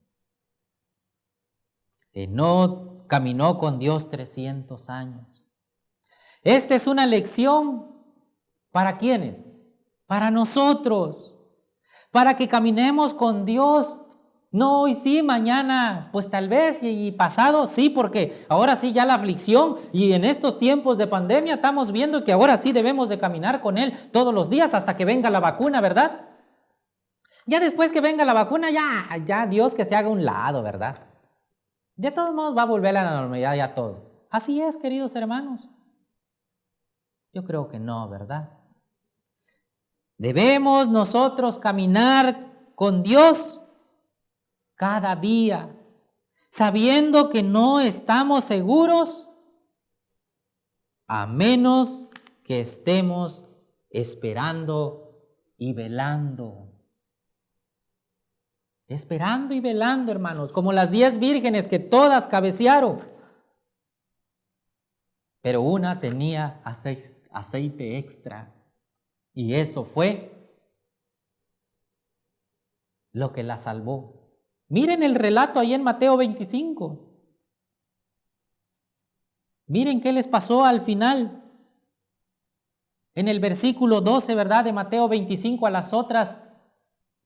Enoc caminó con Dios 300 años. Esta es una lección ¿para quiénes? Para nosotros, para que caminemos con Dios. No hoy sí, mañana, pues tal vez y pasado sí, porque ahora sí ya la aflicción y en estos tiempos de pandemia estamos viendo que ahora sí debemos de caminar con Él todos los días hasta que venga la vacuna, ¿verdad? Ya después que venga la vacuna, ya Dios que se haga a un lado, ¿verdad? De todos modos va a volver a la normalidad ya todo. Así es, queridos hermanos. Yo creo que no, ¿verdad? Debemos nosotros caminar con Dios cada día, sabiendo que no estamos seguros a menos que estemos esperando y velando. Esperando y velando, hermanos, como las 10 vírgenes que todas cabecearon. Pero una tenía aceite extra y eso fue lo que la salvó. Miren el relato ahí en Mateo 25. Miren qué les pasó al final. En el versículo 12, ¿verdad? De Mateo 25 a las otras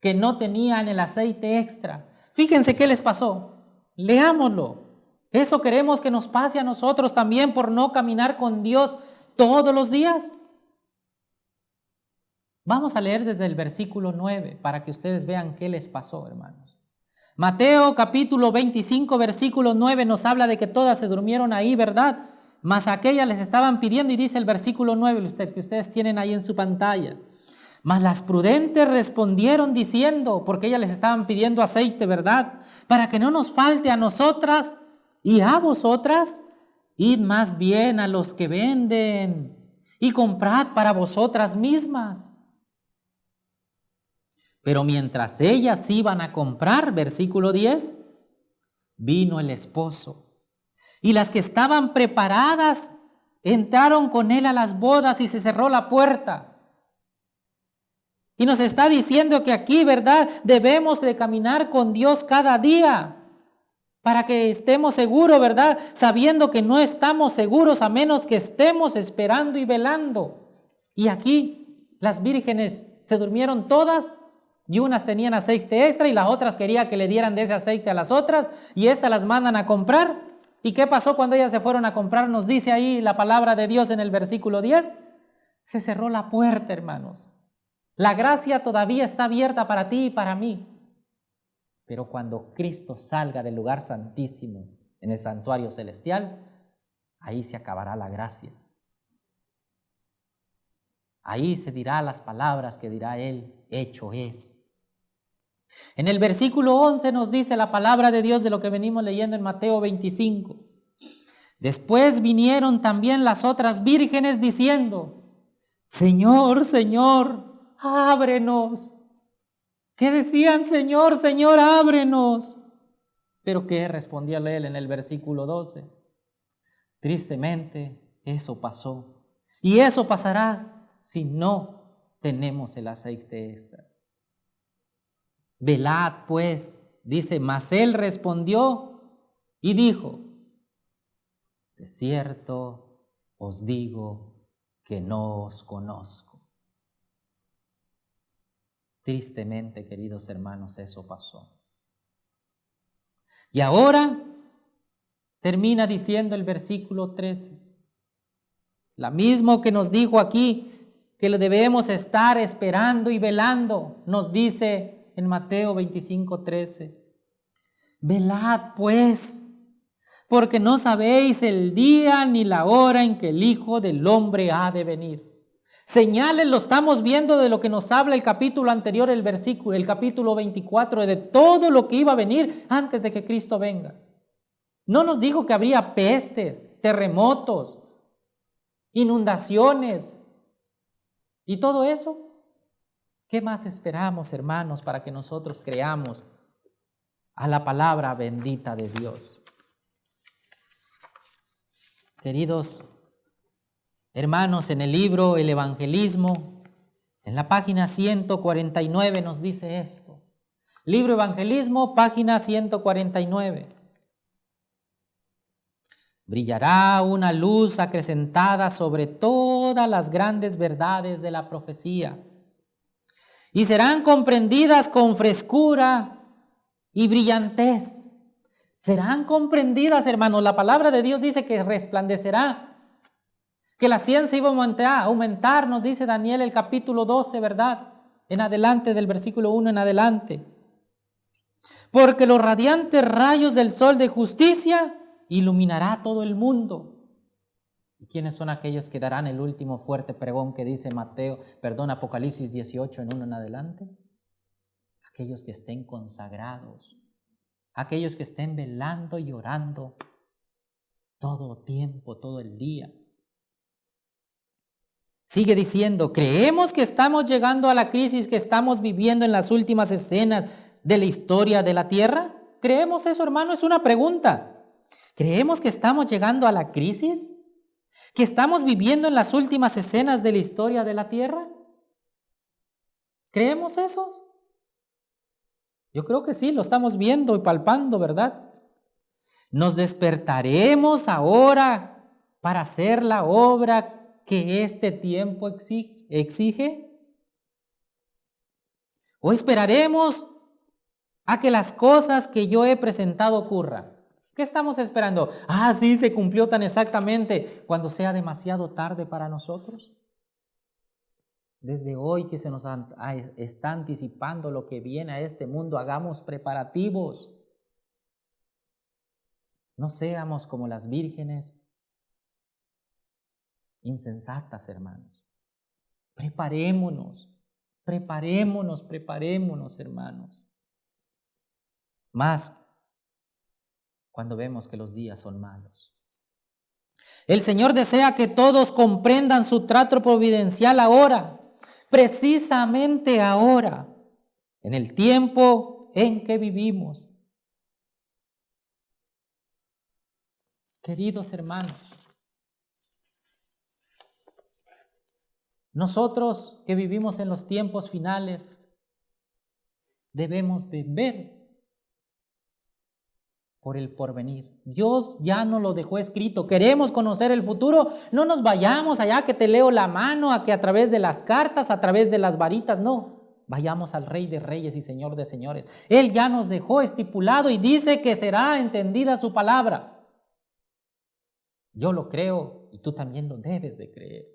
que no tenían el aceite extra. Fíjense qué les pasó. Leámoslo. Eso queremos que nos pase a nosotros también por no caminar con Dios todos los días. Vamos a leer desde el versículo 9 para que ustedes vean qué les pasó, hermanos. Mateo capítulo 25, versículo 9 nos habla de que todas se durmieron ahí, ¿verdad? Mas aquellas les estaban pidiendo y dice el versículo 9 que ustedes tienen ahí en su pantalla. Mas las prudentes respondieron diciendo, porque ellas les estaban pidiendo aceite, ¿verdad? Para que no nos falte a nosotras y a vosotras, id más bien a los que venden y comprad para vosotras mismas. Pero mientras ellas iban a comprar, versículo 10, vino el esposo. Y las que estaban preparadas entraron con él a las bodas y se cerró la puerta. Y nos está diciendo que aquí, ¿verdad? Debemos de caminar con Dios cada día para que estemos seguros, ¿verdad? Sabiendo que no estamos seguros a menos que estemos esperando y velando. Y aquí las vírgenes se durmieron todas. Y unas tenían aceite extra y las otras querían que le dieran de ese aceite a las otras y estas las mandan a comprar. ¿Y qué pasó cuando ellas se fueron a comprar? Nos dice ahí la palabra de Dios en el versículo 10. Se cerró la puerta, hermanos. La gracia todavía está abierta para ti y para mí. Pero cuando Cristo salga del lugar santísimo en el santuario celestial, ahí se acabará la gracia. Ahí se dirá las palabras que dirá Él, hecho es. En el versículo 11 nos dice la palabra de Dios de lo que venimos leyendo en Mateo 25. Después vinieron también las otras vírgenes diciendo, Señor, Señor, ábrenos. ¿Qué decían? Señor, Señor, ábrenos. Pero ¿qué respondía él en el versículo 12? Tristemente, eso pasó. Y eso pasará si no tenemos el aceite extra. Velad pues, dice, mas él respondió y dijo, de cierto os digo que no os conozco. Tristemente, queridos hermanos, eso pasó. Y ahora termina diciendo el versículo 13, la mismo que nos dijo aquí, que lo debemos estar esperando y velando, nos dice en Mateo 25:13. Velad pues, porque no sabéis el día ni la hora en que el Hijo del Hombre ha de venir. Señales lo estamos viendo de lo que nos habla el capítulo anterior, el capítulo 24, de todo lo que iba a venir antes de que Cristo venga. No nos dijo que habría pestes, terremotos, inundaciones y todo eso. ¿Qué más esperamos, hermanos, para que nosotros creamos a la palabra bendita de Dios? Queridos hermanos, en el libro El Evangelismo En la página 149 nos dice esto. Libro Evangelismo, página 149. Brillará una luz acrecentada sobre todas las grandes verdades de la profecía y serán comprendidas con frescura y brillantez. Serán comprendidas, hermanos. La palabra de Dios dice que resplandecerá, que la ciencia iba a aumentar, nos dice Daniel el capítulo 12, ¿verdad? En adelante, del versículo 1 en adelante. Porque los radiantes rayos del sol de justicia iluminará todo el mundo. ¿Y quiénes son aquellos que darán el último fuerte pregón que dice Apocalipsis 18 en 1 en adelante? Aquellos que estén consagrados, aquellos que estén velando y orando todo tiempo, todo el día. Sigue diciendo, creemos que estamos llegando a la crisis que estamos viviendo en las últimas escenas de la historia de la tierra. ¿Creemos eso, hermano? Es una pregunta. ¿Creemos que estamos llegando a la crisis que estamos viviendo en las últimas escenas de la historia de la tierra? ¿Creemos eso? Yo creo que sí, lo estamos viendo y palpando, ¿verdad? Nos despertaremos ahora para hacer la obra que este tiempo exige. ¿O esperaremos a que las cosas que yo he presentado ocurran? ¿Qué estamos esperando? Sí, se cumplió tan exactamente, cuando sea demasiado tarde para nosotros. Desde hoy que se nos está anticipando lo que viene a este mundo, hagamos preparativos. No seamos como las vírgenes insensatas, hermanos. Preparémonos, hermanos. Más cuando vemos que los días son malos. El Señor desea que todos comprendan su trato providencial ahora, precisamente ahora, en el tiempo en que vivimos. Queridos hermanos, nosotros que vivimos en los tiempos finales debemos de ver por el porvenir. Dios ya nos lo dejó escrito. ¿Queremos conocer el futuro? No nos vayamos allá que te leo la mano, a que a través de las cartas, a través de las varitas, no. Vayamos al Rey de Reyes y Señor de Señores. Él ya nos dejó estipulado y dice que será entendida su palabra. Yo lo creo y tú también lo debes de creer.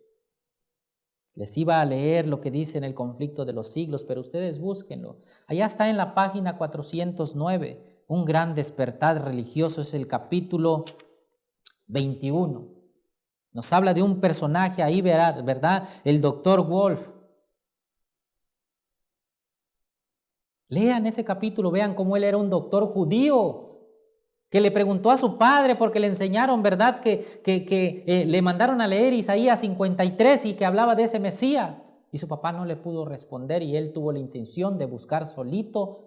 Les iba a leer lo que dice en el Conflicto de los Siglos, pero ustedes búsquenlo. Allá está en la página 409, un gran despertar religioso, es el capítulo 21. Nos habla de un personaje ahí, ¿verdad? El doctor Wolf. Lean ese capítulo, vean cómo él era un doctor judío que le preguntó a su padre porque le enseñaron, ¿verdad? Que le mandaron a leer Isaías 53 y que hablaba de ese Mesías. Y su papá no le pudo responder y él tuvo la intención de buscar solito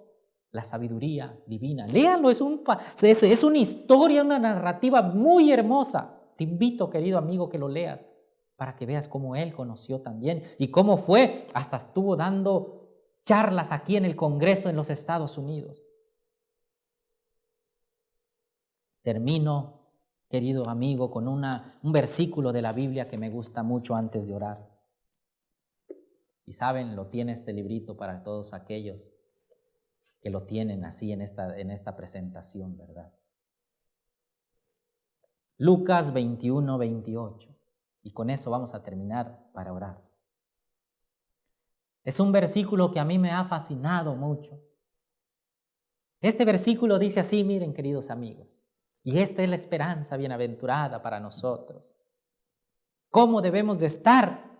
la sabiduría divina. Léanlo, es una historia, una narrativa muy hermosa. Te invito, querido amigo, que lo leas para que veas cómo él conoció también y cómo fue, hasta estuvo dando charlas aquí en el Congreso en los Estados Unidos. Termino, querido amigo, con un versículo de la Biblia que me gusta mucho antes de orar. Y saben, lo tiene este librito para todos aquellos que lo tienen así en esta presentación, ¿verdad? Lucas 21, 28. Y con eso vamos a terminar para orar. Es un versículo que a mí me ha fascinado mucho. Este versículo dice así, miren, queridos amigos. Y esta es la esperanza bienaventurada para nosotros. ¿Cómo debemos de estar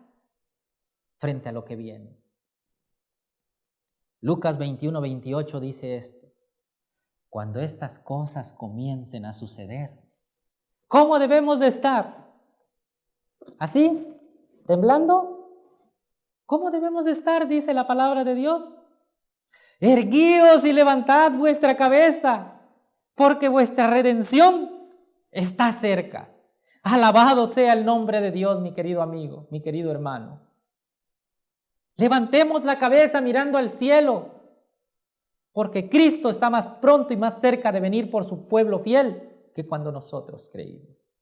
frente a lo que viene? Lucas 21, 28 dice esto. Cuando estas cosas comiencen a suceder, ¿cómo debemos de estar? ¿Así? ¿Temblando? ¿Cómo debemos de estar? Dice la palabra de Dios. Erguíos y levantad vuestra cabeza, porque vuestra redención está cerca. Alabado sea el nombre de Dios, mi querido amigo, mi querido hermano. Levantemos la cabeza mirando al cielo, porque Cristo está más pronto y más cerca de venir por su pueblo fiel que cuando nosotros creímos.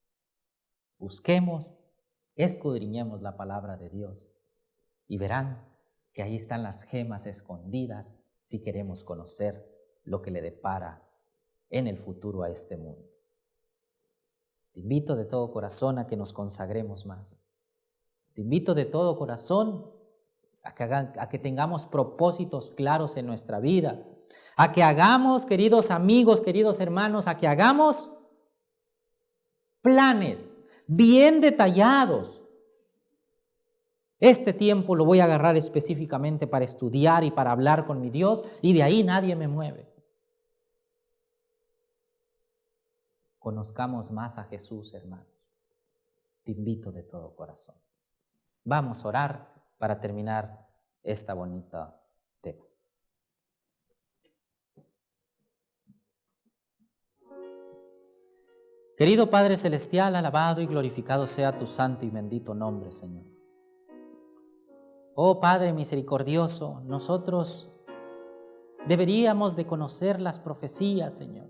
Busquemos, escudriñemos la palabra de Dios y verán que ahí están las gemas escondidas si queremos conocer lo que le depara en el futuro a este mundo. Te invito de todo corazón a que nos consagremos más. Te invito de todo corazón a que tengamos propósitos claros en nuestra vida, a que hagamos, queridos amigos, queridos hermanos, a que hagamos planes bien detallados. Este tiempo lo voy a agarrar específicamente para estudiar y para hablar con mi Dios, y de ahí nadie me mueve. Conozcamos más a Jesús, hermanos. Te invito de todo corazón. Vamos a orar para terminar esta bonita tema. Querido Padre Celestial, alabado y glorificado sea tu santo y bendito nombre, Señor. Oh Padre misericordioso, nosotros deberíamos de conocer las profecías, Señor.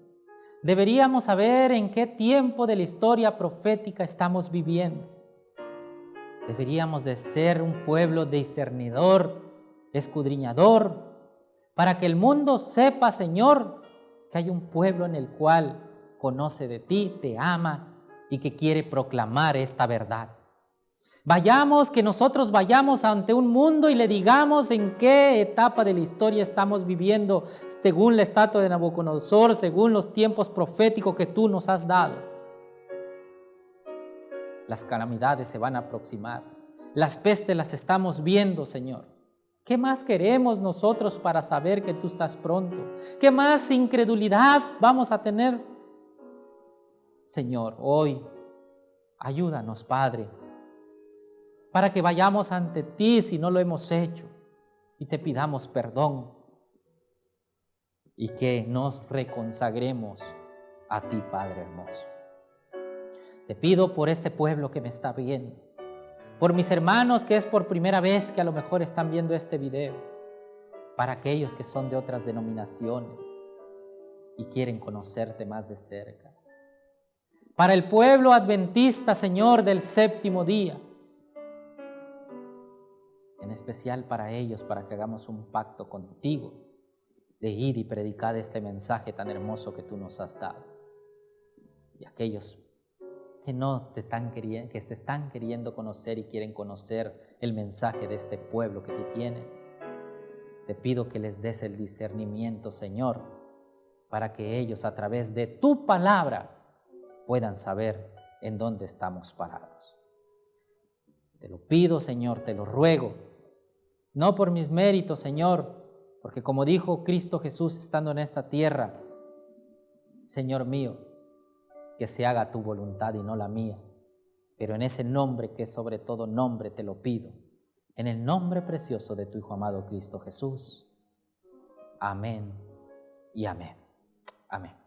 Deberíamos saber en qué tiempo de la historia profética estamos viviendo. Deberíamos de ser un pueblo discernidor, escudriñador, para que el mundo sepa, Señor, que hay un pueblo en el cual conoce de ti, te ama y que quiere proclamar esta verdad. Que nosotros vayamos ante un mundo y le digamos en qué etapa de la historia estamos viviendo, según la estatua de Nabucodonosor, según los tiempos proféticos que tú nos has dado. Las calamidades se van a aproximar, las pestes las estamos viendo, Señor. ¿Qué más queremos nosotros para saber que tú estás pronto? ¿Qué más incredulidad vamos a tener? Señor, hoy ayúdanos, Padre, para que vayamos ante ti si no lo hemos hecho y te pidamos perdón y que nos reconsagremos a ti, Padre hermoso. Te pido por este pueblo que me está viendo, por mis hermanos que es por primera vez que a lo mejor están viendo este video, para aquellos que son de otras denominaciones y quieren conocerte más de cerca, para el pueblo adventista, Señor, del séptimo día, en especial para ellos, para que hagamos un pacto contigo de ir y predicar este mensaje tan hermoso que tú nos has dado. Y aquellos que que te están queriendo conocer y quieren conocer el mensaje de este pueblo que tú tienes, te pido que les des el discernimiento, Señor, para que ellos a través de tu palabra puedan saber en dónde estamos parados. Te lo pido, Señor, te lo ruego, no por mis méritos, Señor, porque como dijo Cristo Jesús estando en esta tierra, Señor mío, que se haga tu voluntad y no la mía, pero en ese nombre que es sobre todo nombre te lo pido, en el nombre precioso de tu Hijo amado Cristo Jesús. Amén y amén. Amén.